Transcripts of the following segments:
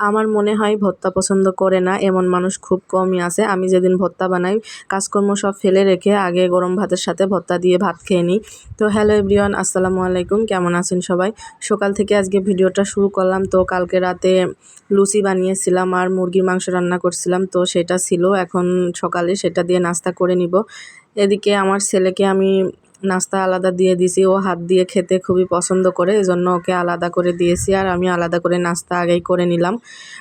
আমার মনে হয় ভর্তা পছন্দ করে না এমন মানুষ খুব কমই আছে। আমি যেদিন ভর্তা বানাই কাজকর্ম সব ফেলে রেখে আগে গরম ভাতের সাথে ভর্তা দিয়ে ভাত খেয়ে নিই। তো হ্যালো এভরিওয়ান, আসসালামু আলাইকুম, কেমন আছেন সবাই? সকাল থেকে আজকে ভিডিওটা শুরু করলাম। তো কালকে রাতে লুচি বানিয়েছিলাম আর মুরগির মাংস রান্না করছিলাম, তো সেটা ছিল। এখন সকালে সেটা দিয়ে নাস্তা করে নিব। এদিকে আমার ছেলেকে আমি নাস্তা আলাদা দিয়ে দিছি, ও হাত দিয়ে খেতে খুবই পছন্দ করে, এজন্য ওকে আলাদা করে দিয়েছি আর আমি আলাদা করে নাস্তা আগেই করে নিলাম।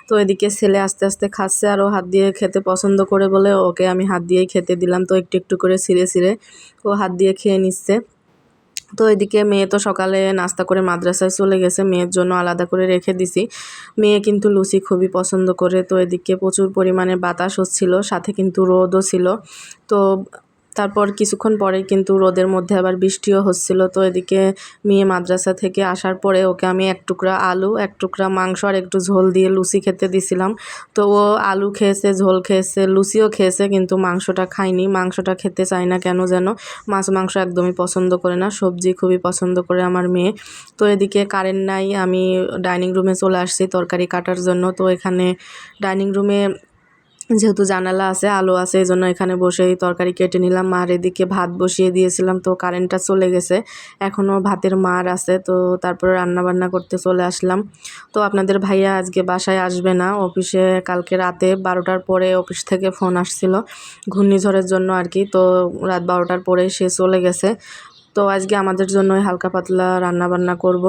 তো এদিকে ছেলে আস্তে আস্তে খাচ্ছে আর ও হাত দিয়ে খেতে পছন্দ করে বলে ওকে আমি হাত দিয়েই খেতে দিলাম। তো একটু একটু করে ছিঁড়ে ছিঁড়ে ও হাত দিয়ে খেয়ে নিচ্ছে। তো এদিকে মেয়ে তো সকালে নাস্তা করে মাদ্রাসায় চলে গেছে, মেয়ের জন্য আলাদা করে রেখে দিছি। মেয়ে কিন্তু লুচি খুবই পছন্দ করে। তো এদিকে প্রচুর পরিমাণে বাতাস হচ্ছিল, সাথে কিন্তু রোদও ছিল। তো তারপর কিছুক্ষণ পরেই কিন্তু রোদের মধ্যে আবার বৃষ্টিও হচ্ছিল। তো এদিকে মেয়ে মাদ্রাসা থেকে আসার পরে ওকে আমি এক টুকরা আলু, এক টুকরা মাংস আর একটু ঝোল দিয়ে লুচি খেতে দিছিলাম। তো ও আলু খেয়েছে, ঝোল খেয়েছে, লুচিও খেয়েছে, কিন্তু মাংসটা খায়নি। মাংসটা খেতে চায় না কেন যেন, মাছ মাংস একদমই পছন্দ করে না, সবজি খুবই পছন্দ করে আমার মেয়ে। তো এদিকে কারেন্ট নাই, আমি ডাইনিং রুমে চলে আসছি তরকারি কাটার জন্য। তো এখানে ডাইনিং রুমে যেহেতু জানালা আছে, আলো আছে, এই জন্য এখানে বসেই তরকারি কেটে নিলাম। আর এদিকে ভাত বসিয়ে দিয়েছিলাম, তো কারেন্টটা চলে গেছে, এখনও ভাতের মার আছে। তো তারপরে রান্না বান্না করতে চলে আসলাম। তো আপনাদের ভাইয়া আজকে বাসায় আসবে না, অফিসে কালকে রাতে 12টার পরে অফিস থেকে ফোন আসছিল ঘূর্ণিঝড়ের জন্য আর কি। তো রাত 12টার পরে সে চলে গেছে। তো আজকে আমাদের জন্য হালকা পাতলা রান্না বান্না করব।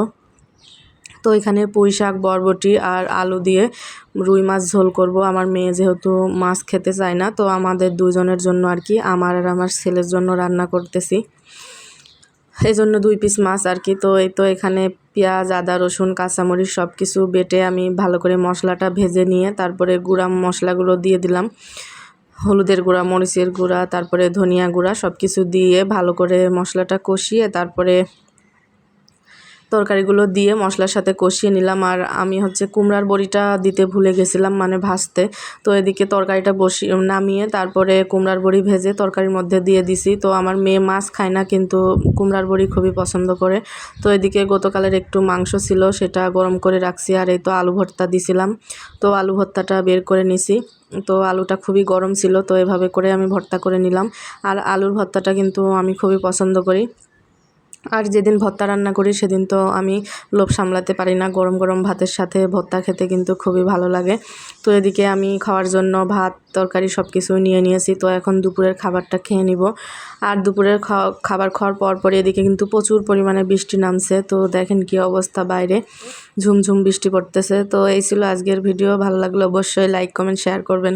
তো এখানে পুঁই শাক, বরবটি আর আলু দিয়ে রুই মাছ ঝোল করব। আমার মেয়ে যেহেতু মাছ খেতে চায় না, তো আমাদের দুজনের জন্য আর কি, আমার আর আমার ছেলের জন্য রান্না করতেছি, এই জন্য 2 পিস মাছ আর কি। তো এই তো এখানে পেঁয়াজ, আদা, রসুন, কাঁচামরিচ সব কিছু বেটে আমি ভালো করে মশলাটা ভেজে নিয়ে তারপরে গুঁড়া মশলাগুলো দিয়ে দিলাম। হলুদের গুঁড়া, মরিচের গুঁড়া, তারপরে ধনিয়া গুঁড়া সব কিছু দিয়ে ভালো করে মশলাটা কষিয়ে তারপরে তরকারিগুলো দিয়ে মশলার সাথে কষিয়ে নিলাম। আর আমি কুমড়ার বড়িটা দিতে ভুলে গেছিলাম, মানে ভাজতে। তো এদিকে তরকারিটা নামিয়ে তারপরে কুমড়ার বড়ি ভেজে তরকারির মধ্যে দিয়ে দিছি। তো আমার মেয়ে মাছ খায় না, কিন্তু কুমড়ার বড়ি খুবই পছন্দ করে। তো এদিকে গতকালের একটু মাংস ছিল, সেটা গরম করে রাখছি। আর এই তো আলু ভর্তা দিছিলাম, তো আলু ভর্তাটা বের করে নিছি। তো আলুটা খুবই গরম ছিল, তো এভাবে করে আমি ভর্তা করে নিলাম। আর আলুর ভর্তাটা কিন্তু আমি খুবই পছন্দ করি। আর যেদিন ভর্তা রান্না করি সেদিন তো আমি লোভ সামলাতে পারি না, গরম গরম ভাতের সাথে ভর্তা খেতে কিন্তু খুবই ভালো লাগে। তো এদিকে আমি খাওয়ার জন্য ভাত, তরকারি সব কিছু নিয়ে নিয়েছি। তো এখন দুপুরের খাবারটা খেয়ে নিব। আর দুপুরের খাবার খাওয়ার পরপরই এদিকে কিন্তু প্রচুর পরিমাণে বৃষ্টি নামছে। তো দেখেন কি অবস্থা, বাইরে ঝুমঝুম বৃষ্টি পড়তেছে। তো এই ছিল আজকের ভিডিও, ভালো লাগলে অবশ্যই লাইক, কমেন্ট, শেয়ার করবেন।